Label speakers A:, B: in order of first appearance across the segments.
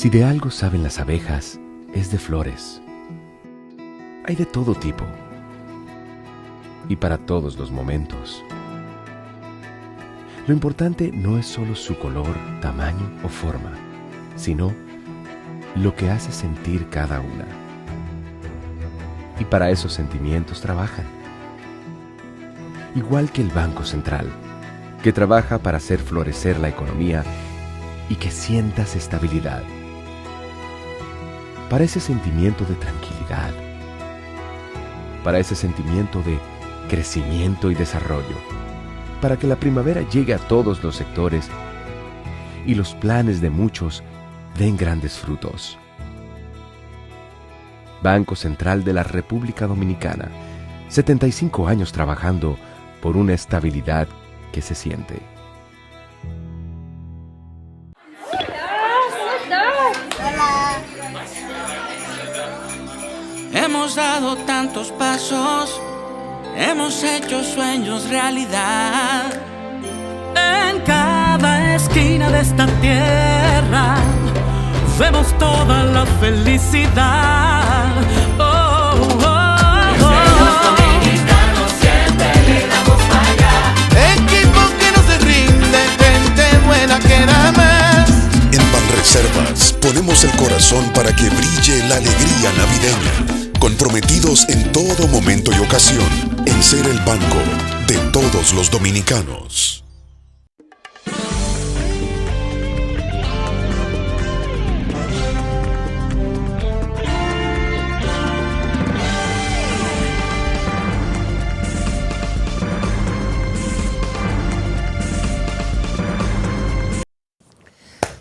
A: Si de algo saben las abejas, es de flores. Hay de todo tipo y para todos los momentos. Lo importante no es solo su color, tamaño o forma, sino lo que hace sentir cada una. Y para esos sentimientos trabajan. Igual que el Banco Central, que trabaja para hacer florecer la economía y que sientas estabilidad. Para ese sentimiento de tranquilidad. Para ese sentimiento de crecimiento y desarrollo. Para que la primavera llegue a todos los sectores y los planes de muchos den grandes frutos. Banco Central de la República Dominicana, 75 años trabajando por una estabilidad que se siente.
B: Hemos dado tantos pasos, hemos hecho sueños realidad. En cada esquina de esta tierra vemos toda la felicidad. Oh, oh, oh. Los dominicanos siempre le damos para allá.
C: Equipo que no se rinde, gente buena que da más.
D: En Banreservas ponemos el corazón para que brille la alegría navideña. Comprometidos en todo momento y ocasión en ser el banco de todos los dominicanos.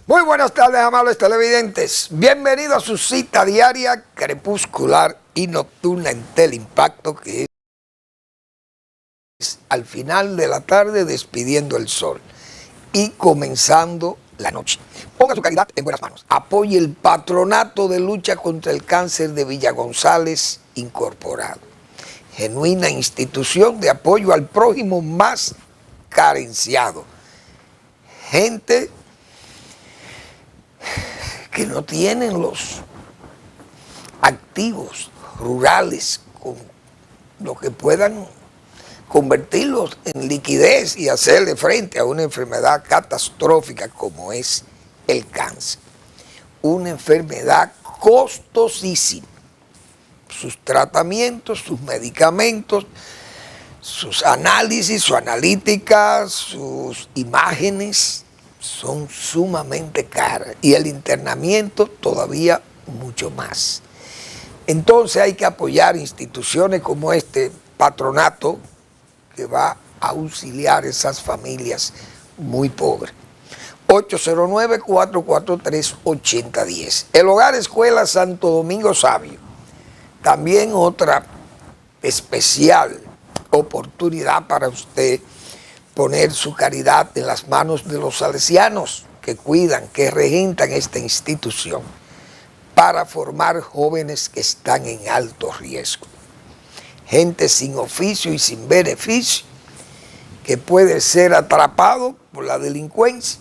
E: Muy buenas tardes, amables televidentes. Bienvenidos a su cita diaria, crepuscular y nocturna en Teleimpacto, que es al final de la tarde despidiendo el sol y comenzando la noche. Ponga su caridad en buenas manos. Apoye el Patronato de Lucha contra el Cáncer de Villa González Incorporado. Genuina institución de apoyo al prójimo más carenciado. Gente que no tienen los activos rurales con lo que puedan convertirlos en liquidez y hacerle frente a una enfermedad catastrófica como es el cáncer. Una enfermedad costosísima. Sus tratamientos, sus medicamentos, sus análisis, su analítica, sus imágenes son sumamente caras y el internamiento todavía mucho más. Entonces hay que apoyar instituciones como este patronato que va a auxiliar a esas familias muy pobres. 809-443-8010. El Hogar Escuela Santo Domingo Sabio. También otra especial oportunidad para usted poner su caridad en las manos de los salesianos que cuidan, que regentan esta institución para formar jóvenes que están en alto riesgo. Gente sin oficio y sin beneficio que puede ser atrapado por la delincuencia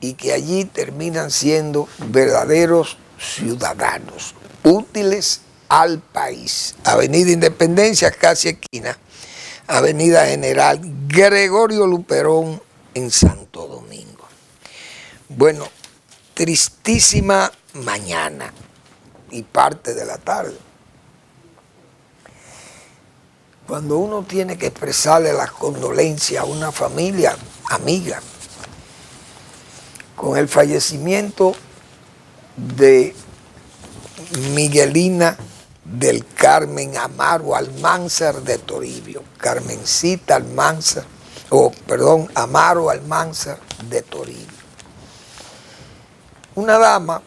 E: y que allí terminan siendo verdaderos ciudadanos útiles al país. Avenida Independencia, casi esquina. Avenida General Gregorio Luperón en Santo Domingo. Bueno, tristísima mañana y parte de la tarde. Cuando uno tiene que expresarle las condolencias a una familia amiga con el fallecimiento de Miguelina del Carmen Amaro Almanzar de Toribio, Carmencita Almanzar, Amaro Almanzar de Toribio. Una dama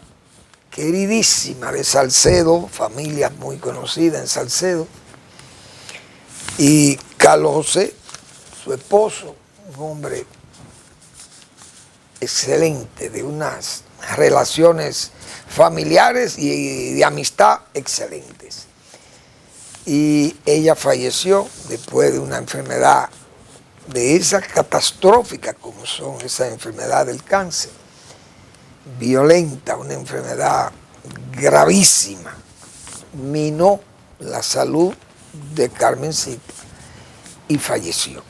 E: queridísima de Salcedo, familia muy conocida en Salcedo, y Carlos José, su esposo, un hombre excelente, de unas relaciones familiares y de amistad excelentes. Y ella falleció después de una enfermedad de esas catastróficas como son esa enfermedad del cáncer, violenta, una enfermedad gravísima, minó la salud de Carmencita y falleció.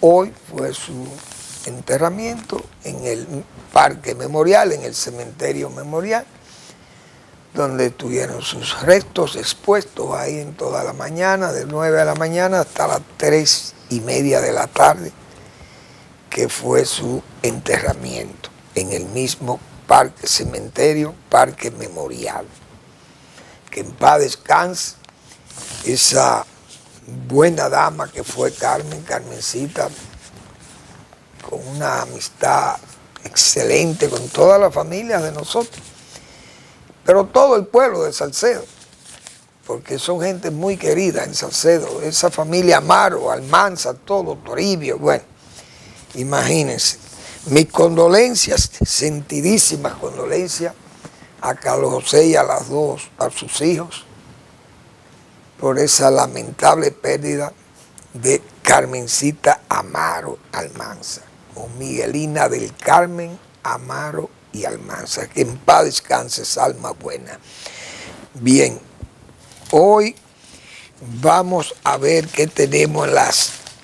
E: Hoy fue su enterramiento en el Parque Memorial, en el Cementerio Memorial, donde tuvieron sus restos expuestos ahí en toda la mañana, de 9 de la mañana hasta las 3:30 de la tarde, que fue su enterramiento en el mismo Parque Cementerio, Parque Memorial. Que en paz descanse esa buena dama que fue Carmencita, con una amistad excelente con toda la familia de nosotros, pero todo el pueblo de Salcedo, porque son gente muy querida en Salcedo, esa familia Amaro, Almanza, todo, Toribio, bueno, imagínense. Mis condolencias, sentidísimas condolencias a Carlos José y a sus hijos, por esa lamentable pérdida de Carmencita Amaro Almanza, o Miguelina del Carmen Amaro y Almanza. Que en paz descanse esa alma buena. Bien, hoy vamos a ver qué tenemos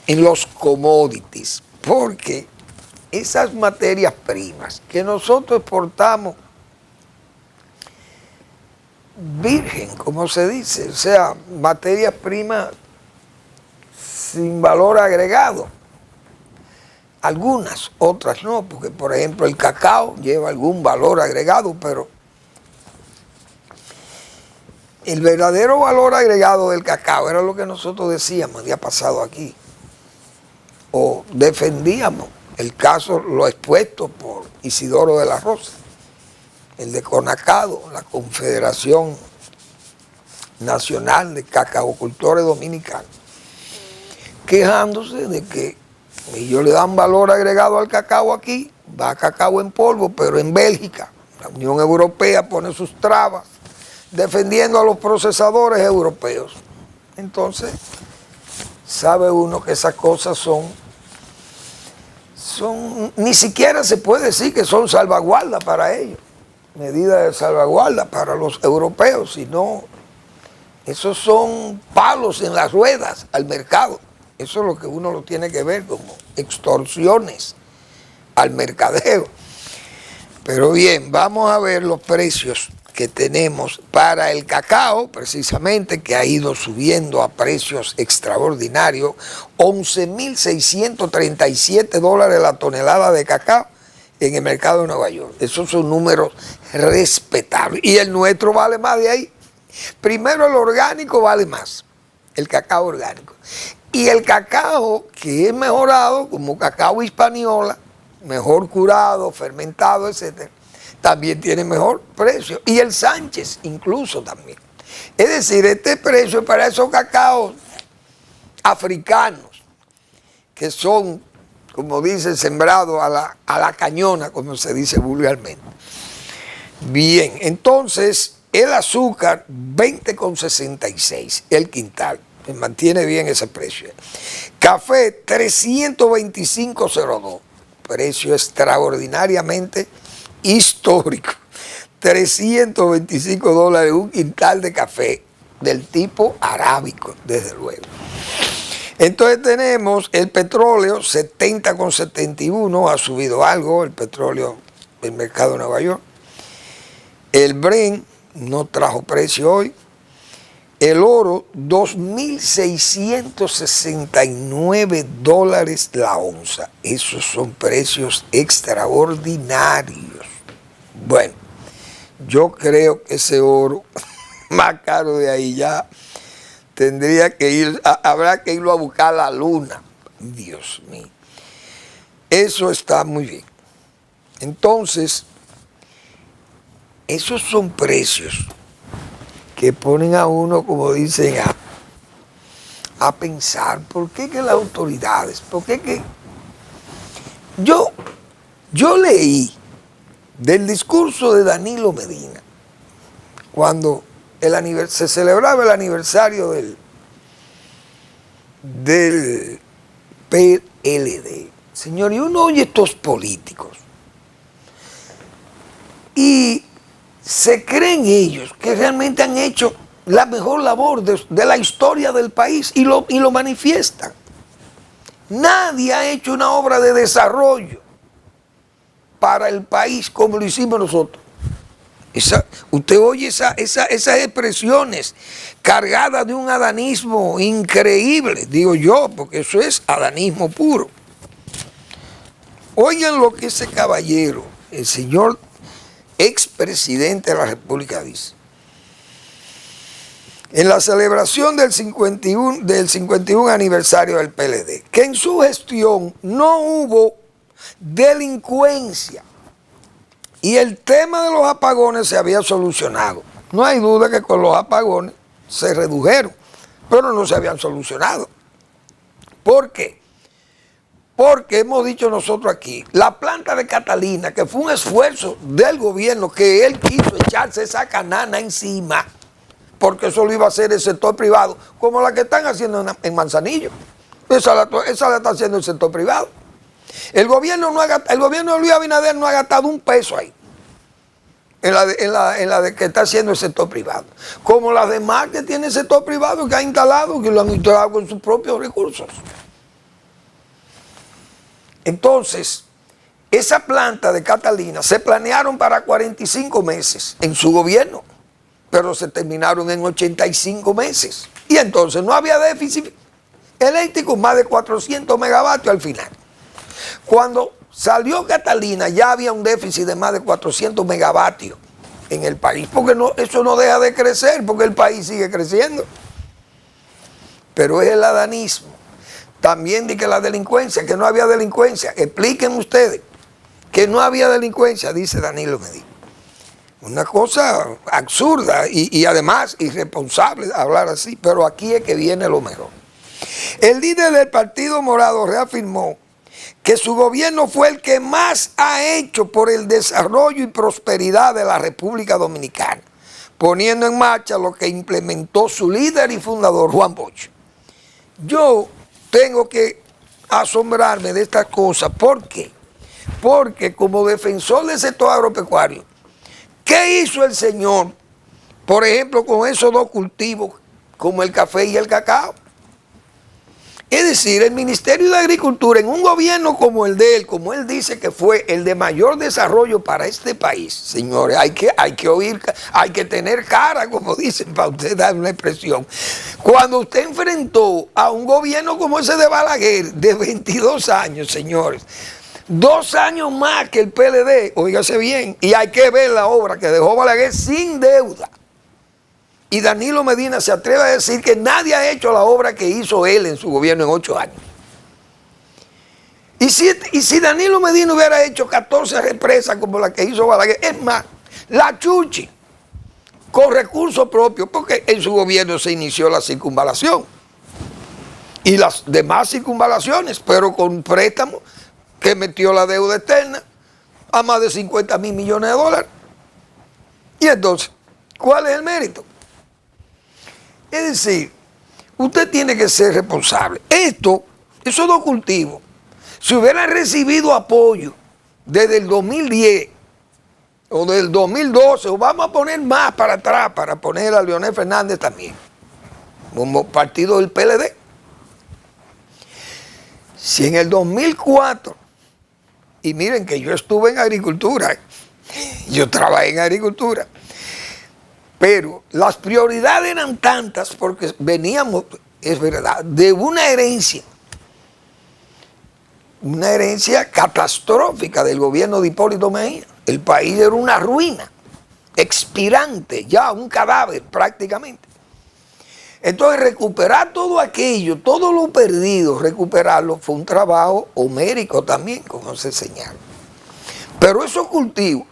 E: en los commodities, porque esas materias primas que nosotros exportamos virgen, como se dice, o sea, materias primas sin valor agregado. Algunas, otras no, porque por ejemplo el cacao lleva algún valor agregado, pero el verdadero valor agregado del cacao era lo que nosotros decíamos el día pasado aquí, o defendíamos el caso, lo expuesto por Isidoro de la Rosa, el de CONACADO, la Confederación Nacional de Cacaocultores Dominicanos, quejándose de que ellos le dan valor agregado al cacao aquí, va cacao en polvo, pero en Bélgica la Unión Europea pone sus trabas defendiendo a los procesadores europeos. Entonces, sabe uno que esas cosas ni siquiera se puede decir que son salvaguardas para ellos, medidas de salvaguarda para los europeos, sino esos son palos en las ruedas al mercado. Eso es lo que uno lo tiene que ver como extorsiones al mercadeo. Pero bien, vamos a ver los precios que tenemos para el cacao, precisamente, que ha ido subiendo a precios extraordinarios, $11,637 la tonelada de cacao en el mercado de Nueva York. Esos son números respetables. Y el nuestro vale más de ahí. Primero, el orgánico vale más, el cacao orgánico. Y el cacao que es mejorado, como cacao Hispaniola, mejor curado, fermentado, etc., también tiene mejor precio. Y el Sánchez incluso también. Es decir, este precio es para esos cacaos africanos, que son, como dicen, sembrados a la cañona, como se dice vulgarmente. Bien, entonces, el azúcar, 20,66 el quintal. Se mantiene bien ese precio. Café, 325.02. Precio extraordinariamente histórico. $325 un quintal de café del tipo arábico, desde luego. Entonces tenemos el petróleo, 70,71, ha subido algo el petróleo del mercado de Nueva York. El Brent no trajo precio hoy. El oro, $2,669 la onza. Esos son precios extraordinarios. Bueno, yo creo que ese oro más caro de ahí ya tendría que ir, habrá que irlo a buscar a la luna. Dios mío. Eso está muy bien. Entonces, esos son precios que ponen a uno, como dicen, a pensar, ¿por qué que las autoridades? ¿Por qué que? Yo leí del discurso de Danilo Medina, cuando se celebraba el aniversario del PLD. Señor, y uno oye estos políticos Y se creen ellos que realmente han hecho la mejor labor de la historia del país y lo manifiestan. Nadie ha hecho una obra de desarrollo para el país como lo hicimos nosotros. Usted oye esas expresiones cargadas de un adanismo increíble, digo yo, porque eso es adanismo puro. Oigan lo que ese caballero, el señor expresidente de la República, dice. En la celebración del 51 aniversario del PLD, que en su gestión no hubo delincuencia y el tema de los apagones se había solucionado. No hay duda que con los apagones se redujeron, pero no se habían solucionado. ¿Por qué? Porque hemos dicho nosotros aquí, la planta de Catalina, que fue un esfuerzo del gobierno, que él quiso echarse esa canana encima, porque eso lo iba a hacer el sector privado, como la que están haciendo en Manzanillo. Esa la está haciendo el sector privado. El gobierno de Luis Abinader no ha gastado un peso ahí, en la de que está haciendo el sector privado. Como las demás que tiene el sector privado, que ha instalado, que lo han instalado con sus propios recursos. Entonces, esa planta de Catalina se planearon para 45 meses en su gobierno, pero se terminaron en 85 meses. Y entonces no había déficit eléctrico, más de 400 megavatios al final. Cuando salió Catalina ya había un déficit de más de 400 megavatios en el país, porque eso no deja de crecer, porque el país sigue creciendo. Pero es el adanismo. También di que la delincuencia, que no había delincuencia. Expliquen ustedes que no había delincuencia, dice Danilo Medina. Una cosa absurda y además irresponsable hablar así, pero aquí es que viene lo mejor. El líder del Partido Morado reafirmó que su gobierno fue el que más ha hecho por el desarrollo y prosperidad de la República Dominicana, poniendo en marcha lo que implementó su líder y fundador, Juan Bosch. Yo tengo que asombrarme de estas cosas. ¿Por qué? Porque como defensor del sector agropecuario, ¿qué hizo el señor, por ejemplo, con esos dos cultivos, como el café y el cacao? Es decir, el Ministerio de Agricultura, en un gobierno como el de él, como él dice que fue el de mayor desarrollo para este país, señores, hay que oír, hay que tener cara, como dicen, para usted dar una expresión. Cuando usted enfrentó a un gobierno como ese de Balaguer, de 22 años, señores, 2 años más que el PLD, óigase bien, y hay que ver la obra que dejó Balaguer sin deuda. Y Danilo Medina se atreve a decir que nadie ha hecho la obra que hizo él en su gobierno en 8 años. Y si Danilo Medina hubiera hecho 14 represas como la que hizo Balaguer, es más, la Chuchi, con recursos propios, porque en su gobierno se inició la circunvalación y las demás circunvalaciones, pero con préstamos que metió la deuda externa a más de 50.000 millones de dólares. Y entonces, ¿cuál es el mérito? Es decir, usted tiene que ser responsable. Esos dos cultivos, si hubieran recibido apoyo desde el 2010 o del 2012, o vamos a poner más para atrás, para poner a Leonel Fernández también, como partido del PLD. Si en el 2004, y miren que yo estuve en agricultura, yo trabajé en agricultura, pero las prioridades eran tantas porque veníamos, es verdad, de una herencia catastrófica del gobierno de Hipólito Mejía. El país era una ruina, expirante, ya un cadáver prácticamente. Entonces recuperar todo aquello, todo lo perdido, recuperarlo, fue un trabajo homérico también, como se señala. Pero esos cultivos,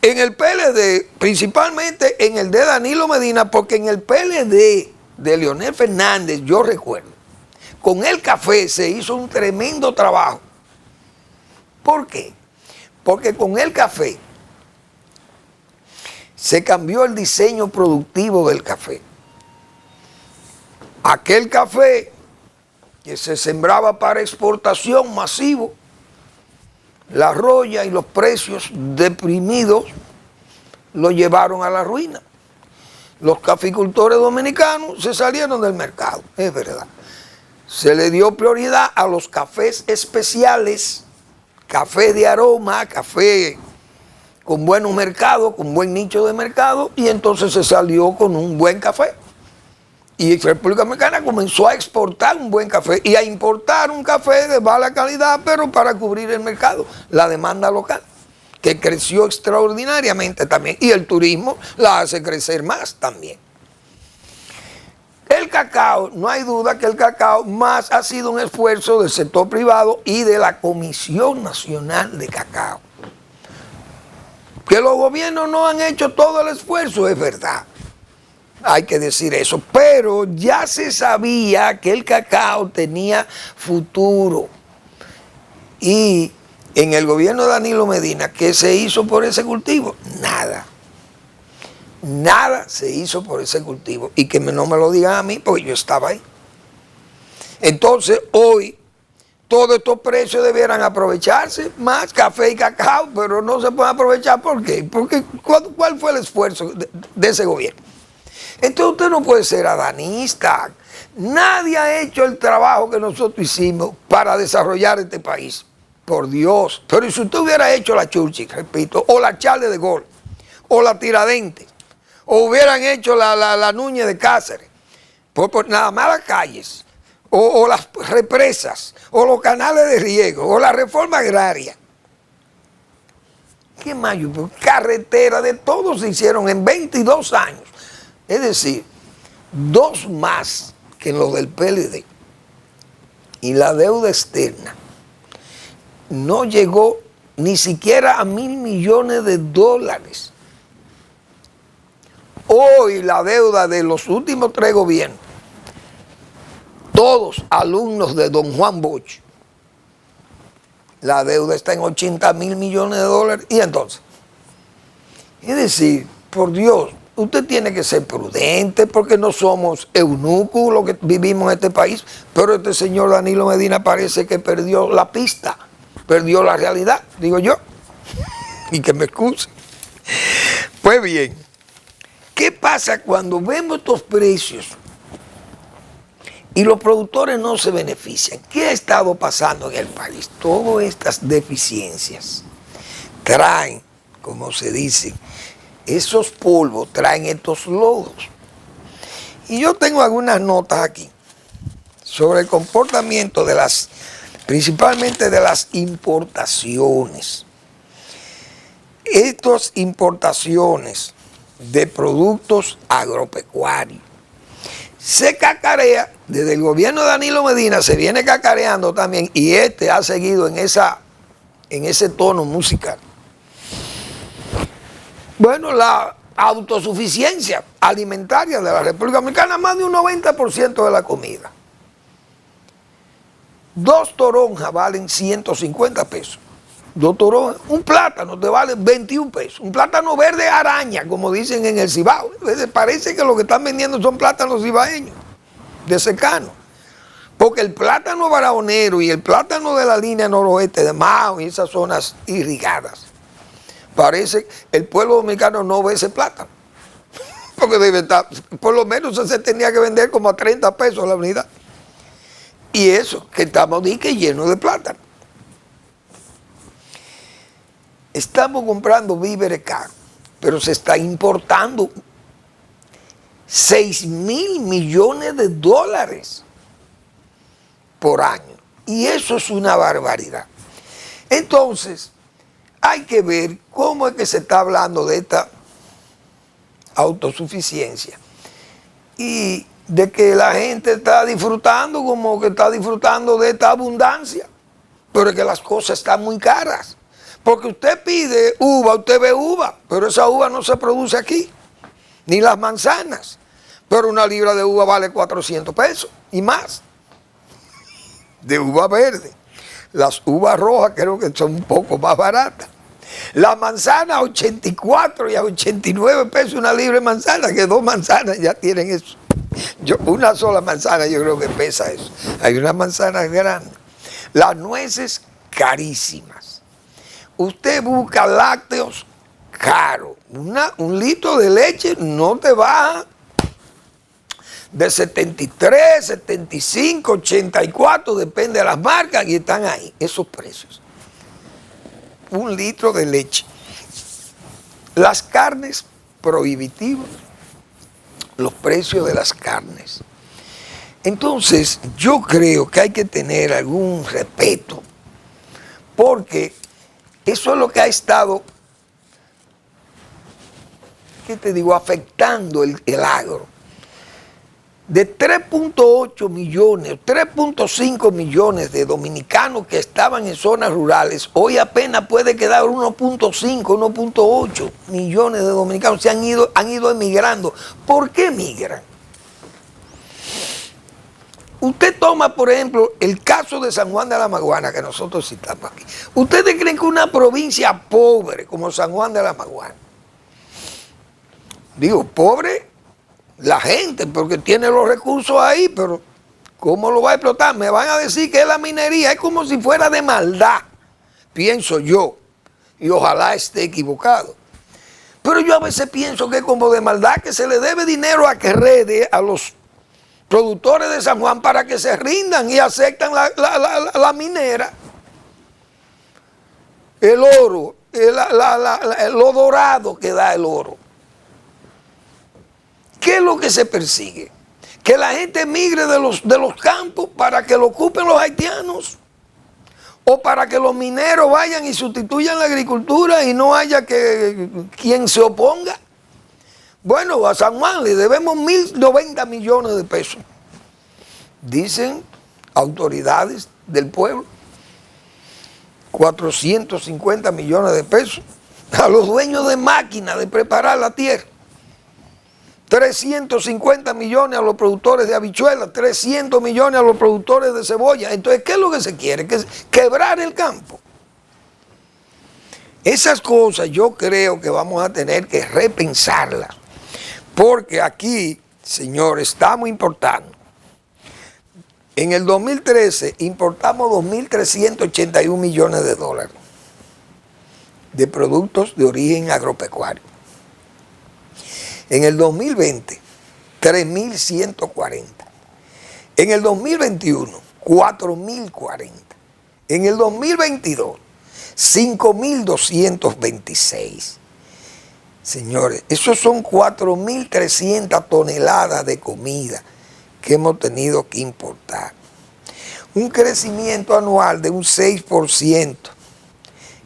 E: en el PLD, principalmente en el de Danilo Medina, porque en el PLD de Leonel Fernández, yo recuerdo, con el café se hizo un tremendo trabajo. ¿Por qué? Porque con el café se cambió el diseño productivo del café. Aquel café que se sembraba para exportación masivo, la roya y los precios deprimidos lo llevaron a la ruina. Los caficultores dominicanos se salieron del mercado, es verdad. Se le dio prioridad a los cafés especiales, café de aroma, café con buenos mercados, con buen nicho de mercado, y entonces se salió con un buen café. Y República Dominicana comenzó a exportar un buen café y a importar un café de mala calidad, pero para cubrir el mercado, la demanda local, que creció extraordinariamente también, y el turismo la hace crecer más también. El cacao, no hay duda que el cacao más ha sido un esfuerzo del sector privado y de la Comisión Nacional de Cacao. Que los gobiernos no han hecho todo el esfuerzo, es verdad. Hay que decir eso, pero ya se sabía que el cacao tenía futuro. Y en el gobierno de Danilo Medina, ¿qué se hizo por ese cultivo? Nada. Nada se hizo por ese cultivo. Y que no me lo digan a mí, porque yo estaba ahí. Entonces, hoy, todos estos precios debieran aprovecharse, más café y cacao, pero no se pueden aprovechar. ¿Por qué? Porque ¿cuál fue el esfuerzo de ese gobierno? Entonces usted no puede ser adanista. Nadie ha hecho el trabajo que nosotros hicimos para desarrollar este país. Por Dios. Pero si usted hubiera hecho la Churchill, repito, o la Charles de Gaulle, o la Tiradentes, o hubieran hecho la Núñez de Cáceres, por nada más las calles, o las represas, o los canales de riego, o la reforma agraria. ¿Qué más? Carretera de todos se hicieron en 22 años. Es decir, 2 más que en lo del PLD. Y la deuda externa no llegó ni siquiera a $1.000 millones. Hoy la deuda de los últimos 3 gobiernos, todos alumnos de don Juan Bosch, la deuda está en $80.000 millones. Y entonces, es decir, por Dios, usted tiene que ser prudente porque no somos eunucos los que vivimos en este país, pero este señor Danilo Medina parece que perdió la pista, perdió la realidad, digo yo, y que me excuse. Pues bien, ¿qué pasa cuando vemos estos precios y los productores no se benefician? ¿Qué ha estado pasando en el país? Todas estas deficiencias traen, como se dice, esos polvos traen estos lodos. Y yo tengo algunas notas aquí sobre el comportamiento de principalmente de las importaciones. Estas importaciones de productos agropecuarios se cacarea, desde el gobierno de Danilo Medina se viene cacareando también, y ha seguido en ese tono musical. Bueno, la autosuficiencia alimentaria de la República Dominicana, más de un 90% de la comida. 2 toronjas valen 150 pesos. 2 toronjas. Un plátano te vale 21 pesos. Un plátano verde araña, como dicen en el Cibao. Parece que lo que están vendiendo son plátanos cibaeños, de secano. Porque el plátano barahonero y el plátano de la línea noroeste de Mao y esas zonas irrigadas, parece que el pueblo dominicano no ve ese plátano. Porque debe estar, por lo menos se tenía que vender como a 30 pesos la unidad. Y eso, que estamos llenos de plátano. Estamos comprando víveres caros, pero se está importando $6.000 millones por año. Y eso es una barbaridad. Entonces, hay que ver cómo es que se está hablando de esta autosuficiencia y de que la gente está disfrutando como que está disfrutando de esta abundancia, pero es que las cosas están muy caras. Porque usted pide uva, usted ve uva, pero esa uva no se produce aquí, ni las manzanas. Pero una libra de uva vale 400 pesos y más, de uva verde. Las uvas rojas creo que son un poco más baratas. La manzana a 84 y a 89 pesos una libra de manzana, que 2 manzanas ya tienen eso. Una sola manzana yo creo que pesa eso. Hay unas manzanas grandes. Las nueces carísimas. usted busca lácteos caros. Un litro de leche no te baja de 73, 75, 84, depende de las marcas, y están ahí, esos precios. Un litro de leche. Las carnes, prohibitivos, los precios de las carnes. Entonces, yo creo que hay que tener algún respeto, porque eso es lo que ha estado, ¿qué te digo?, afectando el agro. De 3.8 millones, 3.5 millones de dominicanos que estaban en zonas rurales, hoy apenas puede quedar 1.5, 1.8 millones de dominicanos. Se han ido emigrando. ¿Por qué emigran? Usted toma, por ejemplo, el caso de San Juan de la Maguana, que nosotros citamos aquí. ¿Ustedes creen que una provincia pobre como San Juan de la Maguana, digo, pobre la gente, porque tiene los recursos ahí, pero ¿cómo lo va a explotar? Me van a decir que es la minería, es como si fuera de maldad, pienso yo, y ojalá esté equivocado. Pero yo a veces pienso que es como de maldad, que se le debe dinero a a los productores de San Juan para que se rindan y aceptan la minera. El oro, lo dorado que da el oro. ¿Qué es lo que se persigue? Que la gente emigre de los campos para que lo ocupen los haitianos, o para que los mineros vayan y sustituyan la agricultura y no haya quien se oponga. Bueno, a San Juan le debemos 1.090 millones de pesos, dicen autoridades del pueblo. 450 millones de pesos a los dueños de máquinas de preparar la tierra. 350 millones a los productores de habichuelas, 300 millones a los productores de cebolla. Entonces, ¿qué es lo que se quiere? Quebrar el campo. Esas cosas yo creo que vamos a tener que repensarlas, porque aquí, señores, estamos importando. En el 2013 importamos 2.381 millones de dólares de productos de origen agropecuario. En el 2020, 3.140. En el 2021, 4.040. En el 2022, 5.226. Señores, esos son 4.300 toneladas de comida que hemos tenido que importar. Un crecimiento anual de un 6%.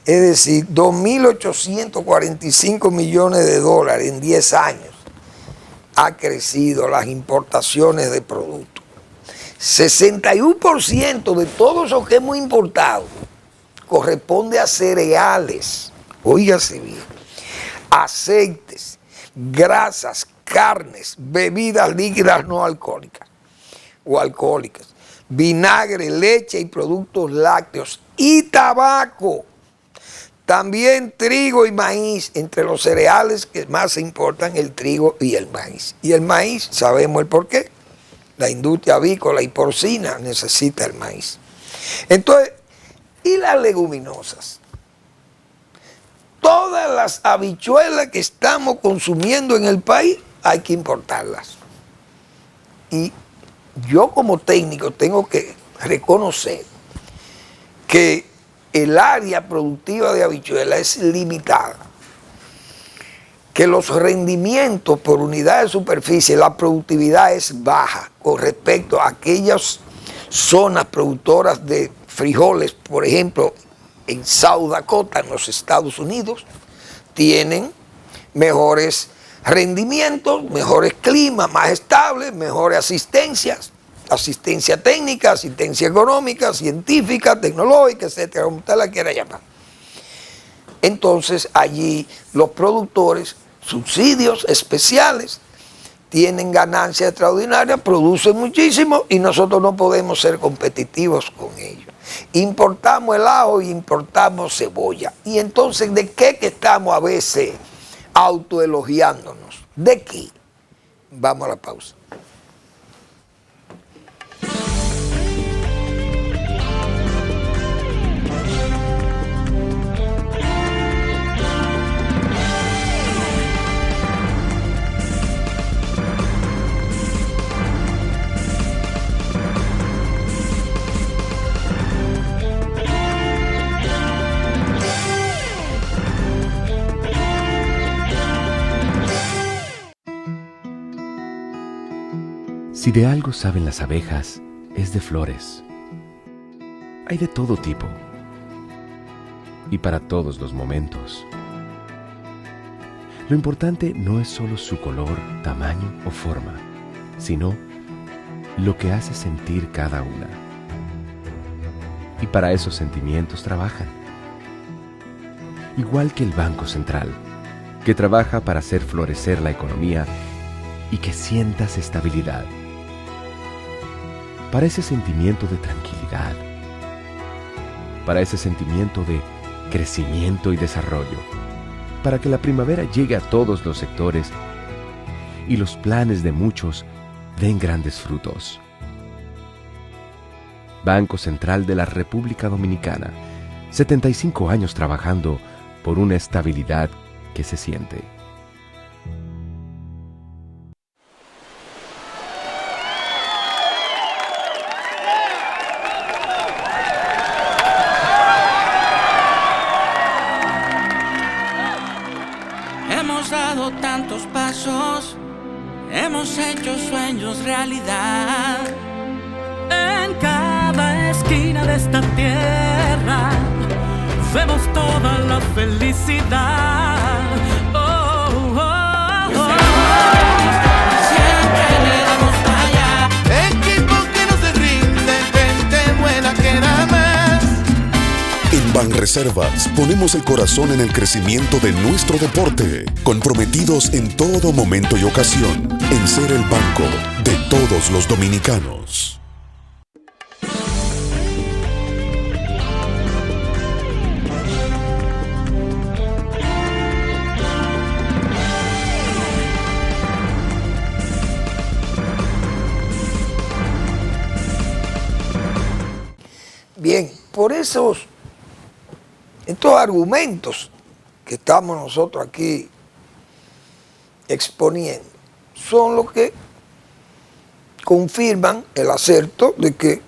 E: Es decir, 2.845 millones de dólares en 10 años ha crecido las importaciones de productos. 61% de todo eso que hemos importado corresponde a cereales, óigase bien, aceites, grasas, carnes, bebidas líquidas no alcohólicas o alcohólicas, vinagre, leche y productos lácteos y tabaco. También trigo y maíz, entre los cereales que más se importan, el trigo y el maíz. Y el maíz, sabemos el porqué. La industria avícola y porcina necesita el maíz. Entonces, ¿y las leguminosas? Todas las habichuelas que estamos consumiendo en el país hay que importarlas. Y yo como técnico tengo que reconocer que el área productiva de habichuela es limitada, que los rendimientos por unidad de superficie, la productividad es baja con respecto a aquellas zonas productoras de frijoles, por ejemplo, en South Dakota, en los Estados Unidos, tienen mejores rendimientos, mejores climas, más estables, mejores asistencias. Asistencia técnica, asistencia económica, científica, tecnológica, etcétera, como usted la quiera llamar. Entonces, allí los productores, subsidios especiales, tienen ganancias extraordinarias, producen muchísimo y nosotros no podemos ser competitivos con ellos. Importamos el ajo y importamos cebolla. Y entonces, ¿de qué que estamos a veces autoelogiándonos? ¿De qué? Vamos a la pausa.
A: Si de algo saben las abejas, es de flores. Hay de todo tipo y para todos los momentos. Lo importante no es solo su color, tamaño o forma, sino lo que hace sentir cada una. Y para esos sentimientos trabajan. Igual que el Banco Central, que trabaja para hacer florecer la economía y que sientas estabilidad. Para ese sentimiento de tranquilidad, para ese sentimiento de crecimiento y desarrollo, para que la primavera llegue a todos los sectores y los planes de muchos den grandes frutos. Banco Central de la República Dominicana, 75 años trabajando por una estabilidad que se siente.
B: Hemos dado tantos pasos, hemos hecho sueños realidad. En cada esquina de esta tierra vemos toda la felicidad. Oh, oh, oh. Siempre le damos para allá.
C: Equipo que no se rinde, gente buena que da más.
D: En Banreservas ponemos el corazón en el crecimiento de nuestro deporte, comprometidos en todo momento y ocasión en ser el banco de todos los dominicanos.
E: Bien, por estos argumentos que estamos nosotros aquí exponiendo, son los que confirman el acerto de que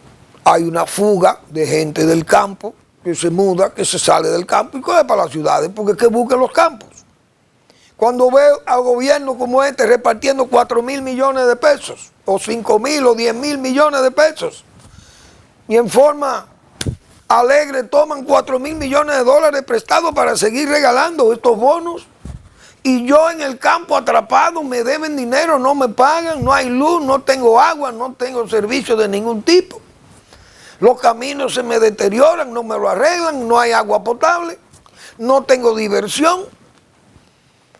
E: hay una fuga de gente del campo que se muda, que se sale del campo y coge para las ciudades, porque es que buscan los campos. Cuando veo al gobierno como este repartiendo 4.000 millones de pesos, o 5.000 o 10.000 millones de pesos, y en forma alegre toman 4.000 millones de dólares prestados para seguir regalando estos bonos, y yo en el campo atrapado, me deben dinero, no me pagan, no hay luz, no tengo agua, no tengo servicio de ningún tipo. Los caminos se me deterioran, no me lo arreglan, no hay agua potable, no tengo diversión.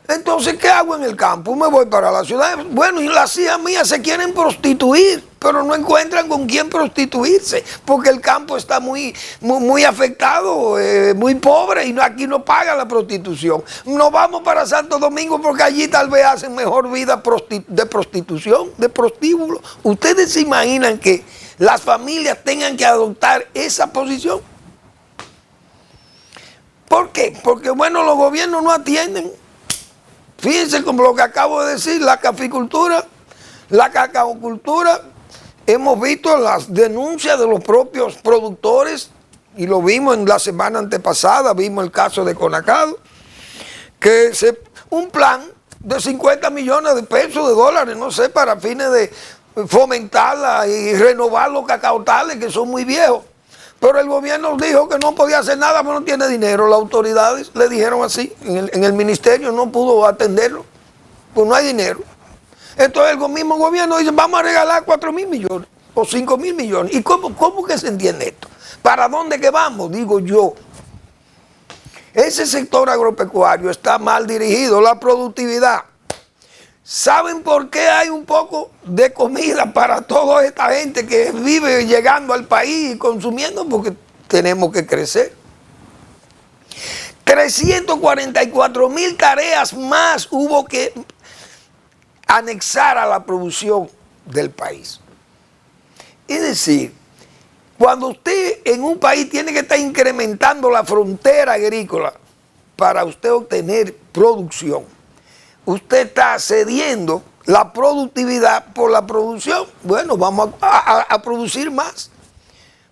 E: Entonces, ¿qué hago en el campo? Me voy para la ciudad. Bueno, y las hijas mías se quieren prostituir, pero no encuentran con quién prostituirse, porque el campo está muy afectado, muy pobre, y aquí no paga la prostitución. Nos vamos para Santo Domingo porque allí tal vez hacen mejor vida de prostitución, de prostíbulo. ¿Ustedes se imaginan que las familias tengan que adoptar esa posición? ¿Por qué? Porque, bueno, los gobiernos no atienden. Fíjense como lo que acabo de decir, la caficultura, la cacaocultura, hemos visto las denuncias de los propios productores, y lo vimos en la semana antepasada, vimos el caso de Conacado, que un plan de 50 millones de pesos, de dólares, no sé, para fines de fomentarla y renovar los cacaotales que son muy viejos. Pero el gobierno dijo que no podía hacer nada, pero no tiene dinero. Las autoridades le dijeron así, en el ministerio no pudo atenderlo, pues no hay dinero. Entonces el mismo gobierno dice, vamos a regalar 4.000 millones o 5.000 millones. ¿Y cómo que se entiende esto? ¿Para dónde que vamos? Digo yo. Ese sector agropecuario está mal dirigido, la productividad. ¿Saben por qué hay un poco de comida para toda esta gente que vive llegando al país y consumiendo? Porque tenemos que crecer. 344.000 tareas más hubo que anexar a la producción del país. Es decir, cuando usted en un país tiene que estar incrementando la frontera agrícola para usted obtener producción, usted está cediendo la productividad por la producción. Bueno, vamos a producir más,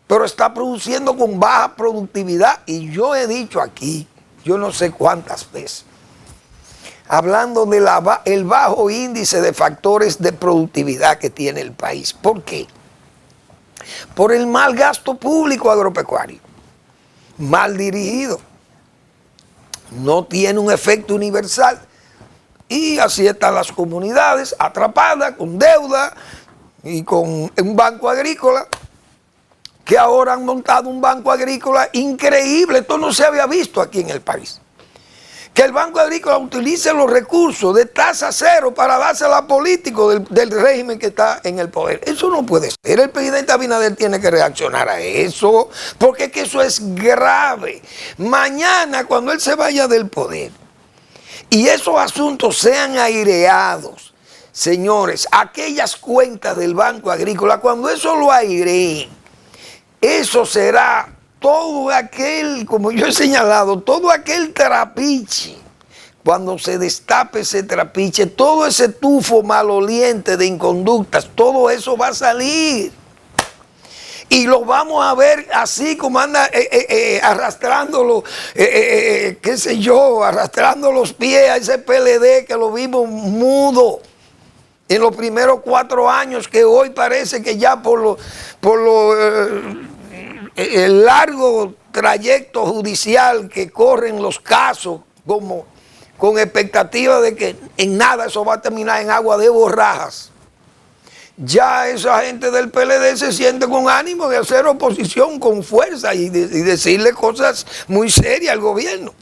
E: pero está produciendo con baja productividad. Y yo he dicho aquí, yo no sé cuántas veces, hablando del bajo índice de factores de productividad que tiene el país. ¿Por qué? Por el mal gasto público agropecuario, mal dirigido, no tiene un efecto universal y así están las comunidades atrapadas con deuda y con un banco agrícola, que ahora han montado un banco agrícola increíble. Esto no se había visto aquí en el país. Que el banco agrícola utilice los recursos de tasa cero para dársela a políticos del régimen que está en el poder. Eso no puede ser. El presidente Abinader tiene que reaccionar a eso, porque es que eso es grave. Mañana, cuando él se vaya del poder y esos asuntos sean aireados, señores, aquellas cuentas del banco agrícola, cuando eso lo aireen, eso será todo aquel, como yo he señalado, todo aquel trapiche. Cuando se destape ese trapiche, todo ese tufo maloliente de inconductas, todo eso va a salir. Y lo vamos a ver así como anda arrastrándolo, qué sé yo, arrastrando los pies a ese PLD que lo vimos mudo en los primeros 4 años, que hoy parece que ya el largo trayecto judicial que corren los casos, como con expectativa de que en nada eso va a terminar en agua de borrajas. Ya esa gente del PLD se siente con ánimo de hacer oposición con fuerza y decirle cosas muy serias al gobierno.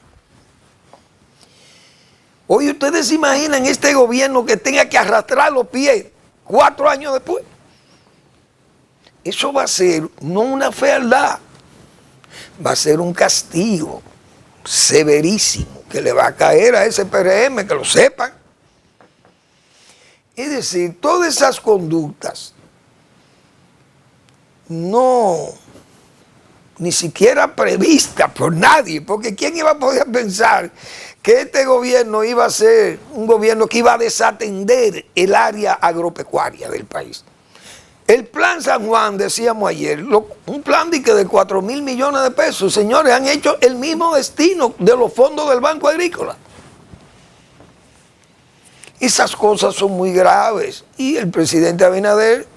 E: Hoy ustedes se imaginan este gobierno que tenga que arrastrar los pies 4 años después. Eso va a ser no una fealdad, va a ser un castigo severísimo que le va a caer a ese PRM, que lo sepan. Es decir, todas esas conductas ni siquiera previstas por nadie, porque ¿quién iba a poder pensar que este gobierno iba a ser un gobierno que iba a desatender el área agropecuaria del país? El plan San Juan, decíamos ayer, un plan de 4.000 millones de pesos, señores, han hecho el mismo destino de los fondos del Banco Agrícola. Esas cosas son muy graves y el presidente Abinader,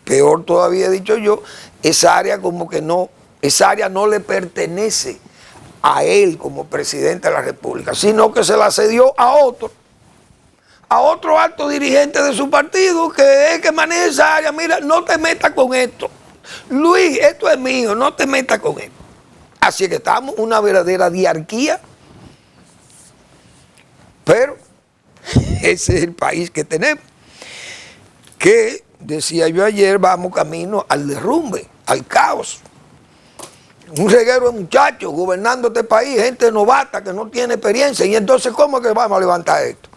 E: peor todavía he dicho yo, esa área no le pertenece a él como presidente de la República, sino que se la cedió a otro alto dirigente de su partido, que es que maneja esa área. Mira, no te metas con esto. Luis, esto es mío, no te metas con esto. Así que estamos en una verdadera diarquía. Pero ese es el país que tenemos. Que, decía yo ayer, vamos camino al derrumbe, al caos. Un reguero de muchachos gobernando este país, gente novata que no tiene experiencia. Y entonces, ¿cómo es que vamos a levantar esto?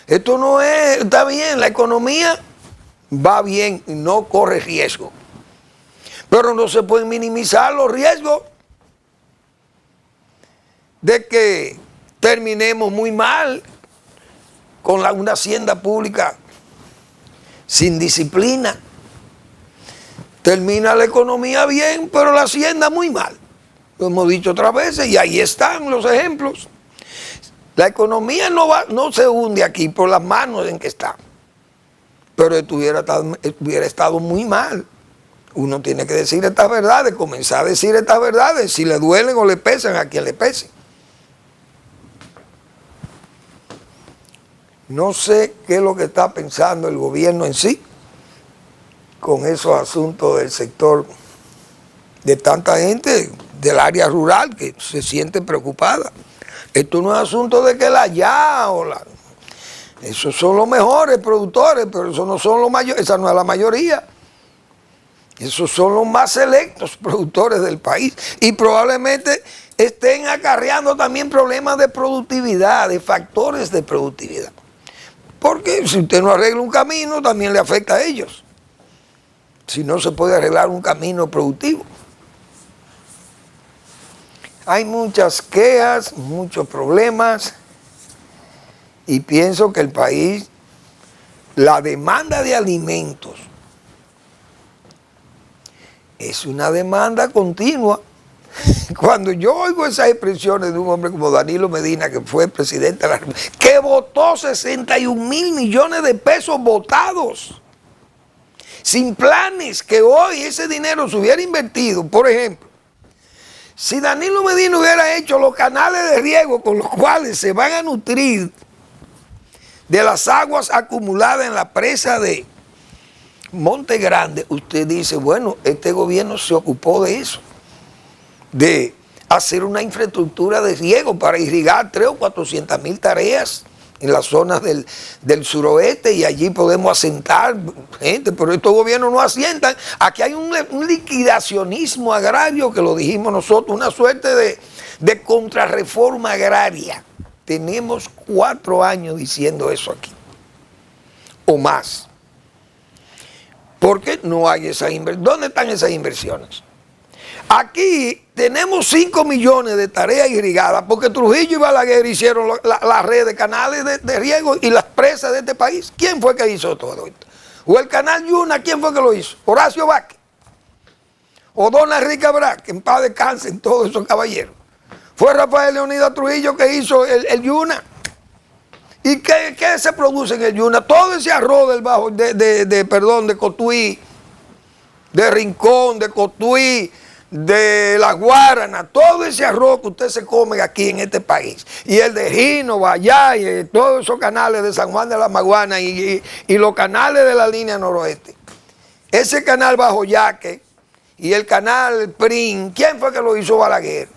E: Esto no está bien, la economía va bien y no corre riesgo. Pero no se pueden minimizar los riesgos de que terminemos muy mal con una hacienda pública sin disciplina. Termina la economía bien, pero la hacienda muy mal. Lo hemos dicho otras veces y ahí están los ejemplos. La economía no se hunde aquí por las manos en que está, pero hubiera estado muy mal. Uno tiene que decir estas verdades, comenzar a decir estas verdades, si le duelen o le pesan, a quien le pese. No sé qué es lo que está pensando el gobierno en sí con esos asuntos del sector, de tanta gente del área rural que se siente preocupada. Esto no es asunto de que esos son los mejores productores, pero eso no son los mayores, esa no es la mayoría. Esos son los más selectos productores del país y probablemente estén acarreando también problemas de productividad, de factores de productividad. Porque si usted no arregla un camino, también le afecta a ellos. Si no se puede arreglar un camino productivo. Hay muchas quejas, muchos problemas y pienso que el país, la demanda de alimentos es una demanda continua cuando yo oigo esas expresiones de un hombre como Danilo Medina, que fue presidente de la República, que votó 61 mil millones de pesos votados, sin planes, que hoy ese dinero se hubiera invertido, por ejemplo, si Danilo Medina hubiera hecho los canales de riego con los cuales se van a nutrir de las aguas acumuladas en la presa de Monte Grande, usted dice, bueno, este gobierno se ocupó de eso, de hacer una infraestructura de riego para irrigar 300 o 400 mil tareas en las zonas del suroeste, y allí podemos asentar gente, pero estos gobiernos no asientan. Aquí hay un liquidacionismo agrario, que lo dijimos nosotros, una suerte de contrarreforma agraria. Tenemos 4 años diciendo eso aquí, o más. ¿Por qué no hay esas inversiones? ¿Dónde están esas inversiones? Aquí tenemos 5 millones de tareas irrigadas porque Trujillo y Balaguer hicieron la red de canales de riego y las presas de este país. ¿Quién fue que hizo todo esto? O el canal Yuna, ¿quién fue que lo hizo? Horacio Vázquez. O Don Enrique Abra, que en paz descansen todos esos caballeros. Fue Rafael Leonidas Trujillo que hizo el Yuna. ¿Y qué se produce en el Yuna? Todo ese arroz del bajo, de Cotuí, de Rincón, de Cotuí, de La Guarana, todo ese arroz que usted se come aquí en este país, y el de Gino, Bayá, y todos esos canales de San Juan de la Maguana y los canales de la línea noroeste, ese canal Bajo Yaque y el canal Prin, ¿quién fue que lo hizo? Balaguer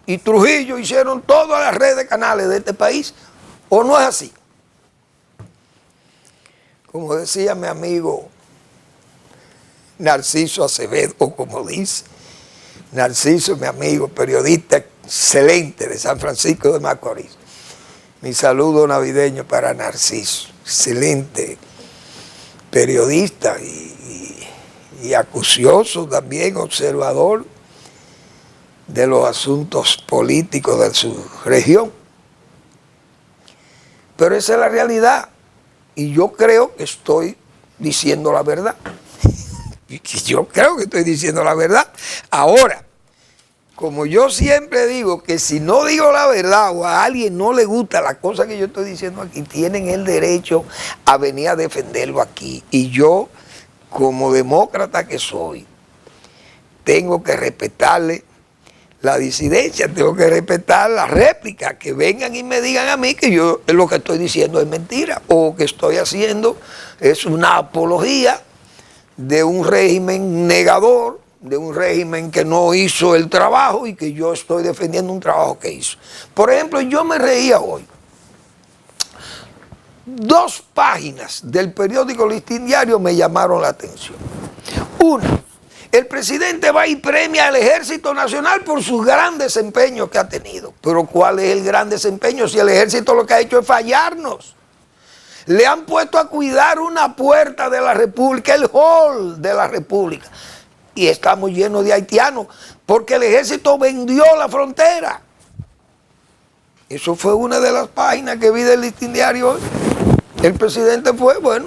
E: y Trujillo hicieron toda la red de canales de este país, ¿o no es así? Como decía mi amigo Narciso Acevedo, como dice Narciso, mi amigo, periodista excelente de San Francisco de Macorís. Mi saludo navideño para Narciso, excelente periodista y acucioso también, observador de los asuntos políticos de su región. Pero esa es la realidad, y yo creo que estoy diciendo la verdad. Yo creo que estoy diciendo la verdad. Ahora, como yo siempre digo que si no digo la verdad o a alguien no le gusta la cosa que yo estoy diciendo aquí, tienen el derecho a venir a defenderlo aquí. Y yo, como demócrata que soy, tengo que respetarle la disidencia, tengo que respetar la réplica, que vengan y me digan a mí que yo lo que estoy diciendo es mentira, o que estoy haciendo es una apología de un régimen negador, de un régimen que no hizo el trabajo y que yo estoy defendiendo un trabajo que hizo. Por ejemplo, yo me reía hoy. 2 páginas del periódico Listín Diario me llamaron la atención. Una, el presidente va y premia al Ejército Nacional por su gran desempeño que ha tenido. Pero ¿cuál es el gran desempeño si el ejército lo que ha hecho es fallarnos? Le han puesto a cuidar una puerta de la República, el hall de la República. Y estamos llenos de haitianos porque el ejército vendió la frontera. Eso fue una de las páginas que vi del Listín Diario hoy. El presidente fue, bueno,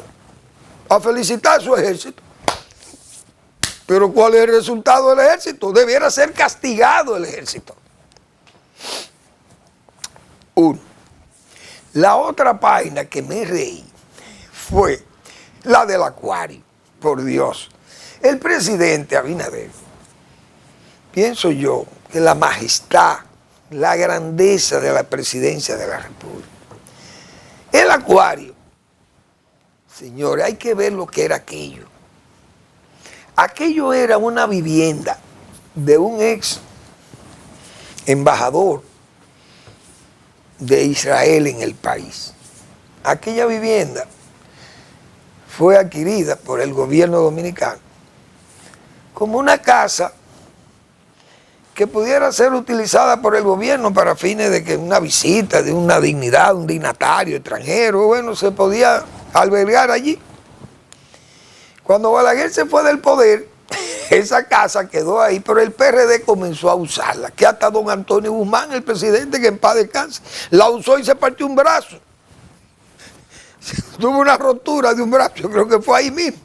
E: a felicitar a su ejército. Pero ¿cuál es el resultado del ejército? Debiera ser castigado el ejército. Uno. La otra página que me reí fue la del Acuario. Por Dios. El presidente Abinader, pienso yo que la majestad, la grandeza de la presidencia de la República. El Acuario, señores, hay que ver lo que era aquello. Aquello era una vivienda de un ex embajador de Israel en el país. Aquella vivienda fue adquirida por el gobierno dominicano como una casa que pudiera ser utilizada por el gobierno para fines de que una visita de una dignidad, un dignatario extranjero, bueno, se podía albergar allí. Cuando Balaguer se fue del poder, esa casa quedó ahí, pero el PRD comenzó a usarla, que hasta don Antonio Guzmán, el presidente, que en paz descanse, la usó y se partió un brazo. Tuvo una rotura de un brazo, yo creo que fue ahí mismo.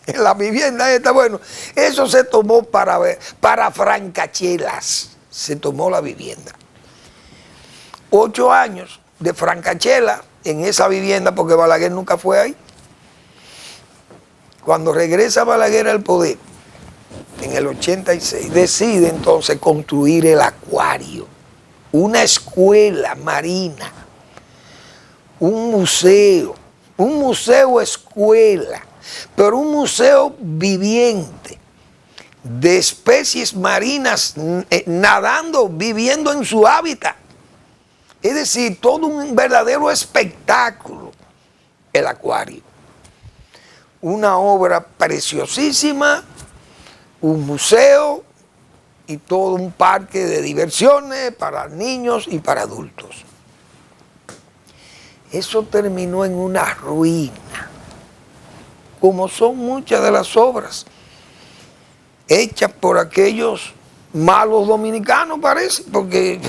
E: en la vivienda esta. Bueno, eso se tomó para francachelas, se tomó la vivienda. 8 años de francachela en esa vivienda porque Balaguer nunca fue ahí. Cuando regresa Balaguer al poder, en el 86, decide entonces construir el acuario, una escuela marina, un museo escuela, pero un museo viviente de especies marinas nadando, viviendo en su hábitat. Es decir, todo un verdadero espectáculo, el acuario. Una obra preciosísima, un museo y todo un parque de diversiones para niños y para adultos. Eso terminó en una ruina, como son muchas de las obras hechas por aquellos malos dominicanos, parece, porque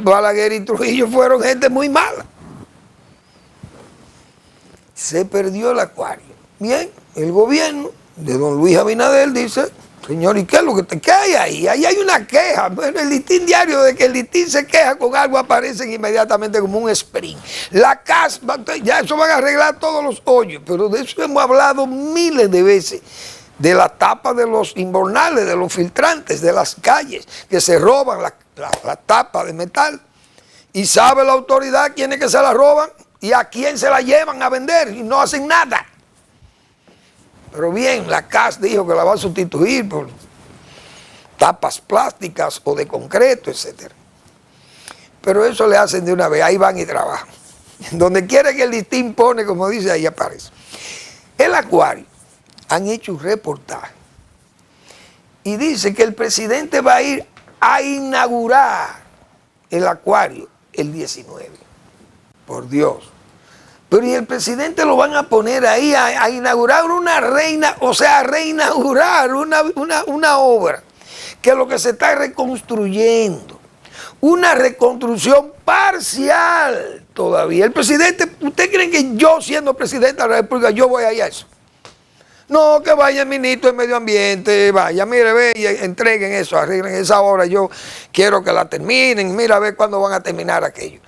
E: Balaguer y Trujillo fueron gente muy mala. Se perdió el acuario. Bien, el gobierno de don Luis Abinader dice: señor, ¿y qué es lo que hay ahí? Ahí hay una queja. Bueno, el listín diario, de que el listín se queja con algo, aparecen inmediatamente como un sprint. La casa, ya eso van a arreglar todos los hoyos, pero de eso hemos hablado miles de veces. De la tapa de los invernales, de los filtrantes, de las calles, que se roban la tapa de metal. Y sabe la autoridad quiénes que se la roban y a quién se la llevan a vender y no hacen nada. Pero bien, la CAS dijo que la va a sustituir por tapas plásticas o de concreto, etc. Pero eso le hacen de una vez, ahí van y trabajan. Donde quiera que el listín pone, como dice, ahí aparece. El acuario, han hecho un reportaje y dice que el presidente va a ir a inaugurar el acuario el 19. Por Dios. Pero y el presidente lo van a poner ahí a inaugurar una reina, o sea, a reinaugurar una obra que lo que se está reconstruyendo. Una reconstrucción parcial todavía. El presidente, ¿usted cree que yo, siendo presidente de la República, yo voy a ir a eso? No, que vaya el ministro de Medio Ambiente, vaya, mire, ve, y entreguen eso, arreglen esa obra, yo quiero que la terminen, mira, a ver cuándo van a terminar aquello.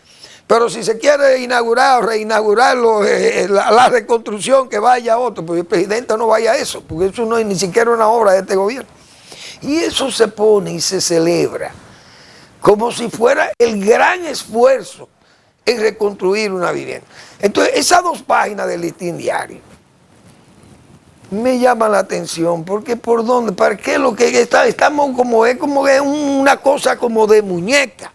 E: Pero si se quiere inaugurar o reinaugurarlo, la reconstrucción, que vaya otro, porque el presidente no vaya a eso, porque eso no es ni siquiera una obra de este gobierno. Y eso se pone y se celebra como si fuera el gran esfuerzo en reconstruir una vivienda. Entonces, esas 2 páginas del listín diario me llaman la atención, porque ¿por dónde? ¿Para qué? Lo que estamos como es una cosa como de muñeca.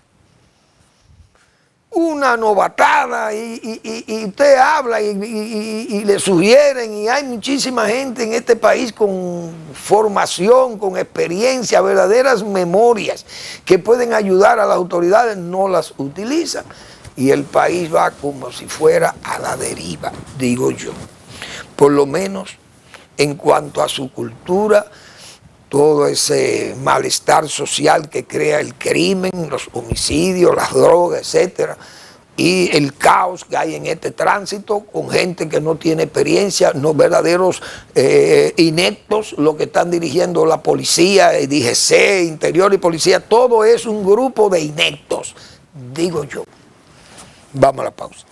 E: Una novatada y usted habla y le sugieren, y hay muchísima gente en este país con formación, con experiencia, verdaderas memorias que pueden ayudar a las autoridades, no las utilizan y el país va como si fuera a la deriva, digo yo. Por lo menos en cuanto a su cultura, todo ese malestar social que crea el crimen, los homicidios, las drogas, etcétera, y el caos que hay en este tránsito con gente que no tiene experiencia, no verdaderos ineptos, lo que están dirigiendo la policía, el DGC, Interior y Policía, todo es un grupo de ineptos, digo yo. Vamos a la pausa.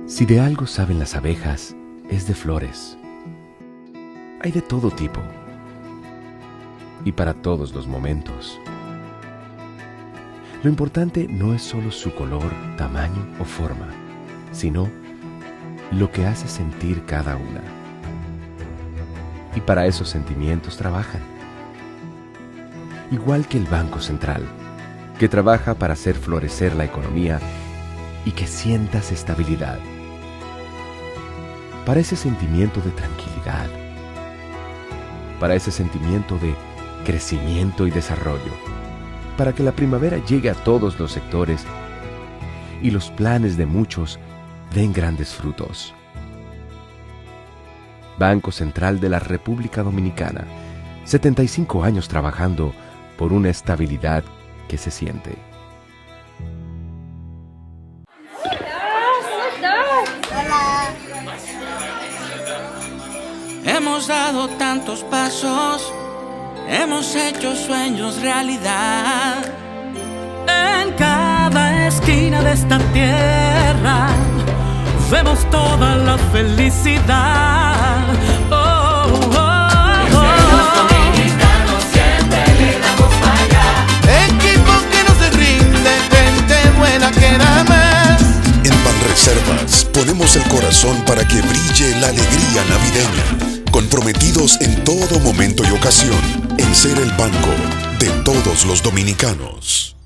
A: Si de algo saben las abejas, es de flores. Hay de todo tipo y para todos los momentos. Lo importante no es solo su color, tamaño o forma, sino lo que hace sentir cada una. Y para esos sentimientos trabajan. Igual que el Banco Central, que trabaja para hacer florecer la economía y que sientas estabilidad. Para ese sentimiento de tranquilidad, para ese sentimiento de crecimiento y desarrollo, para que la primavera llegue a todos los sectores y los planes de muchos den grandes frutos. Banco Central de la República Dominicana, 75 años trabajando por una estabilidad que se siente.
B: Hemos dado tantos pasos, hemos hecho sueños realidad. En cada esquina de esta tierra vemos toda la felicidad. Oh, oh, oh. Los dominicanos siempre le damos para allá.
C: Equipo que no se rinde, gente buena que da más.
D: En Banreservas ponemos el corazón para que brille la alegría navideña. Comprometidos en todo momento y ocasión en ser el banco de todos los dominicanos.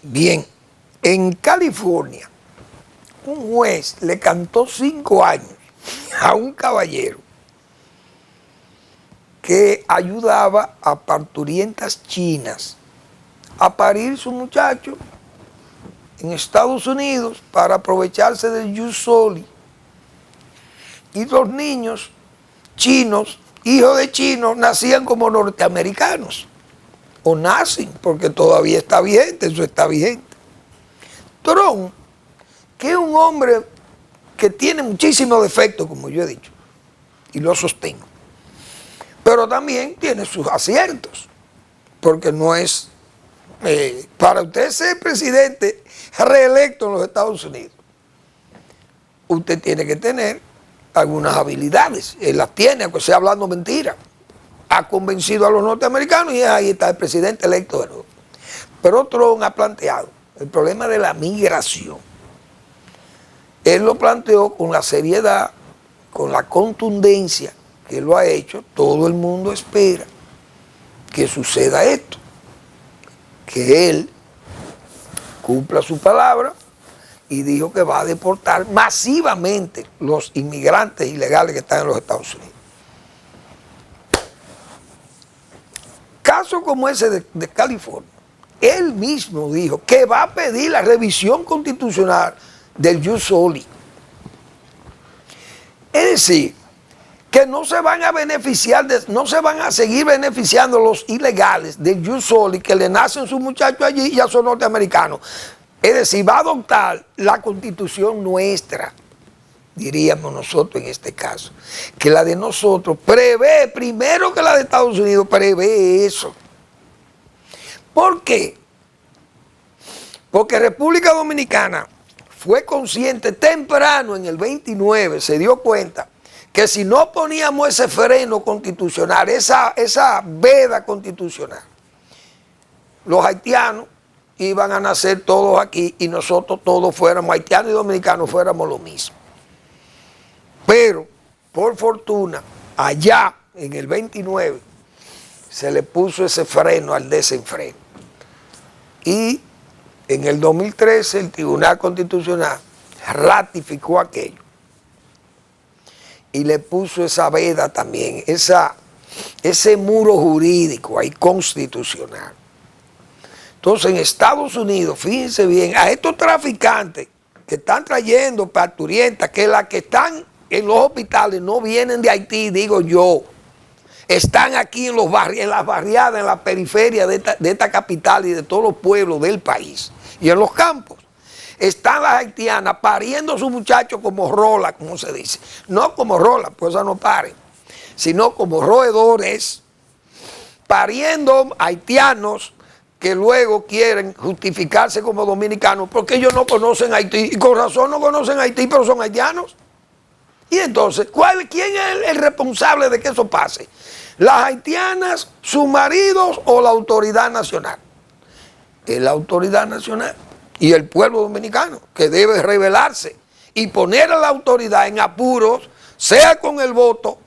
E: Bien, en California, un juez le cantó 5 años a un caballero que ayudaba a parturientas chinas a parir su muchacho en Estados Unidos para aprovecharse del jus soli. Y los niños chinos, hijos de chinos, nacían como norteamericanos. O nacen, porque todavía está vigente, eso está vigente. Trump, que es un hombre que tiene muchísimos defectos, como yo he dicho, y lo sostengo, pero también tiene sus aciertos, porque no es, para usted ser presidente reelecto en los Estados Unidos, usted tiene que tener algunas habilidades, él las tiene, aunque sea hablando mentira, ha convencido a los norteamericanos y ahí está el presidente electo de nuevo. Pero Trump ha planteado el problema de la migración. Él lo planteó con la seriedad, con la contundencia que lo ha hecho. Todo el mundo espera que suceda esto, que él cumpla su palabra y dijo que va a deportar masivamente los inmigrantes ilegales que están en los Estados Unidos. Caso como ese de California, él mismo dijo que va a pedir la revisión constitucional del jus soli. Es decir, que no se van a beneficiar, no se van a seguir beneficiando los ilegales del jus soli que le nacen sus muchachos allí y ya son norteamericanos. Es decir, va a adoptar la constitución nuestra, diríamos nosotros en este caso, que la de nosotros prevé, primero que la de Estados Unidos, prevé eso. ¿Por qué? Porque República Dominicana fue consciente temprano en el 29, se dio cuenta que si no poníamos ese freno constitucional, esa veda constitucional, los haitianos iban a nacer todos aquí y nosotros todos fuéramos, haitianos y dominicanos, fuéramos lo mismo. Pero, por fortuna, allá en el 29 se le puso ese freno al desenfreno. Y en el 2013 el Tribunal Constitucional ratificó aquello. Y le puso esa veda también, ese muro jurídico ahí constitucional. Entonces en Estados Unidos, fíjense bien, a estos traficantes que están trayendo parturientas, que las que están en los hospitales no vienen de Haití, digo yo, están aquí en las barriadas, en la periferia de esta capital y de todos los pueblos del país. Y en los campos están las haitianas pariendo a sus muchachos como rola, como se dice. No como rola, pues esas no paren, sino como roedores, pariendo haitianos que luego quieren justificarse como dominicanos porque ellos no conocen Haití. Y con razón no conocen Haití, pero son haitianos. Y entonces, ¿quién es el responsable de que eso pase? ¿Las haitianas, sus maridos o la autoridad nacional? Es la autoridad nacional y el pueblo dominicano que debe rebelarse y poner a la autoridad en apuros, sea con el voto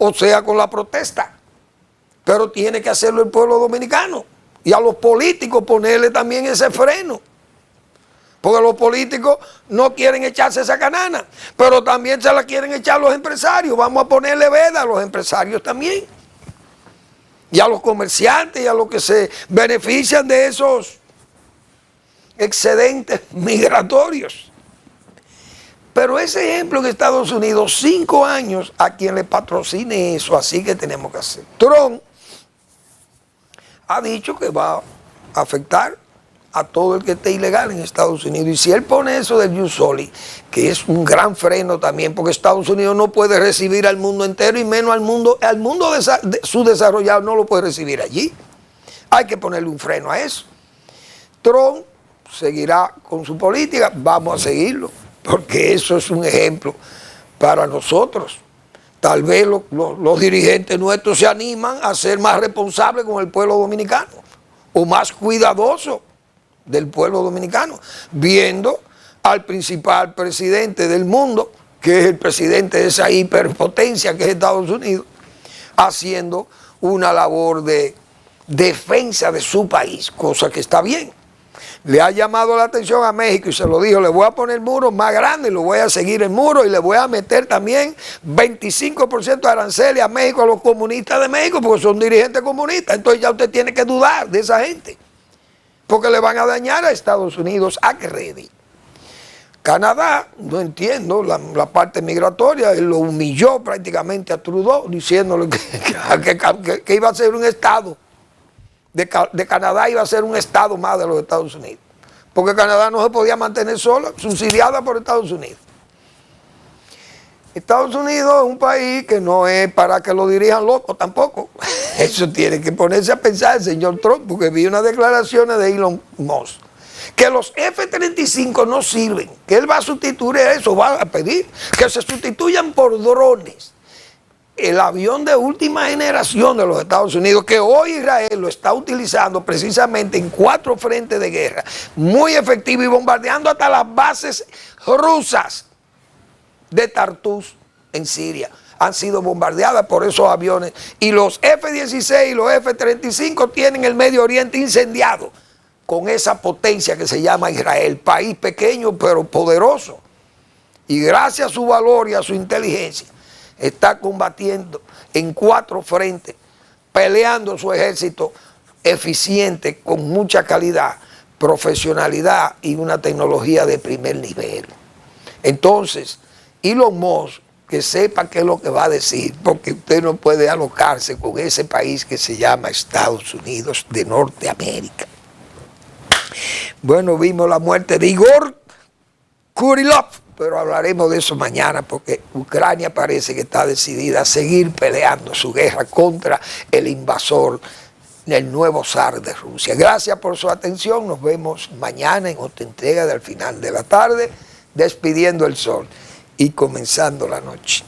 E: o sea con la protesta. Pero tiene que hacerlo el pueblo dominicano. Y a los políticos ponerle también ese freno. Porque los políticos no quieren echarse esa canana, pero también se la quieren echar los empresarios. Vamos a ponerle veda a los empresarios también. Y a los comerciantes y a los que se benefician de esos excedentes migratorios. Pero ese ejemplo en Estados Unidos, 5 años a quien le patrocine eso, así que tenemos que hacer. Trump ha dicho que va a afectar a todo el que esté ilegal en Estados Unidos. Y si él pone eso del Jus Soli, que es un gran freno también, porque Estados Unidos no puede recibir al mundo entero y menos al mundo subdesarrollado no lo puede recibir allí. Hay que ponerle un freno a eso. Trump seguirá con su política, vamos a seguirlo, porque eso es un ejemplo para nosotros. Tal vez los dirigentes nuestros se animan a ser más responsables con el pueblo dominicano o más cuidadosos del pueblo dominicano, viendo al principal presidente del mundo, que es el presidente de esa hiperpotencia que es Estados Unidos, haciendo una labor de defensa de su país, cosa que está bien. Le ha llamado la atención a México y se lo dijo, le voy a poner muros más grandes, lo voy a seguir el muro y le voy a meter también 25% de aranceles a México, a los comunistas de México, porque son dirigentes comunistas. Entonces ya usted tiene que dudar de esa gente, porque le van a dañar a Estados Unidos a Credi. Canadá, no entiendo la parte migratoria, él lo humilló prácticamente a Trudeau, diciéndole que iba a ser un estado. De Canadá iba a ser un estado más de los Estados Unidos, porque Canadá no se podía mantener sola, subsidiada por Estados Unidos. Estados Unidos es un país que no es para que lo dirijan locos tampoco. Eso tiene que ponerse a pensar el señor Trump, porque vi unas declaraciones de Elon Musk, que los F-35 no sirven, que él va a sustituir eso, va a pedir que se sustituyan por drones. El avión de última generación de los Estados Unidos, que hoy Israel lo está utilizando precisamente en 4 frentes de guerra, muy efectivo y bombardeando hasta las bases rusas de Tartus en Siria. Han sido bombardeadas por esos aviones. Y los F-16 y los F-35 tienen el Medio Oriente incendiado con esa potencia que se llama Israel, país pequeño pero poderoso. Y gracias a su valor y a su inteligencia, está combatiendo en 4 frentes, peleando su ejército eficiente, con mucha calidad, profesionalidad y una tecnología de primer nivel. Entonces, Elon Musk, que sepa qué es lo que va a decir, porque usted no puede alocarse con ese país que se llama Estados Unidos de Norteamérica. Bueno, vimos la muerte de Igor Kurilov, pero hablaremos de eso mañana, porque Ucrania parece que está decidida a seguir peleando su guerra contra el invasor, el nuevo zar de Rusia. Gracias por su atención, nos vemos mañana en otra entrega del final de la tarde, despidiendo el sol y comenzando la noche.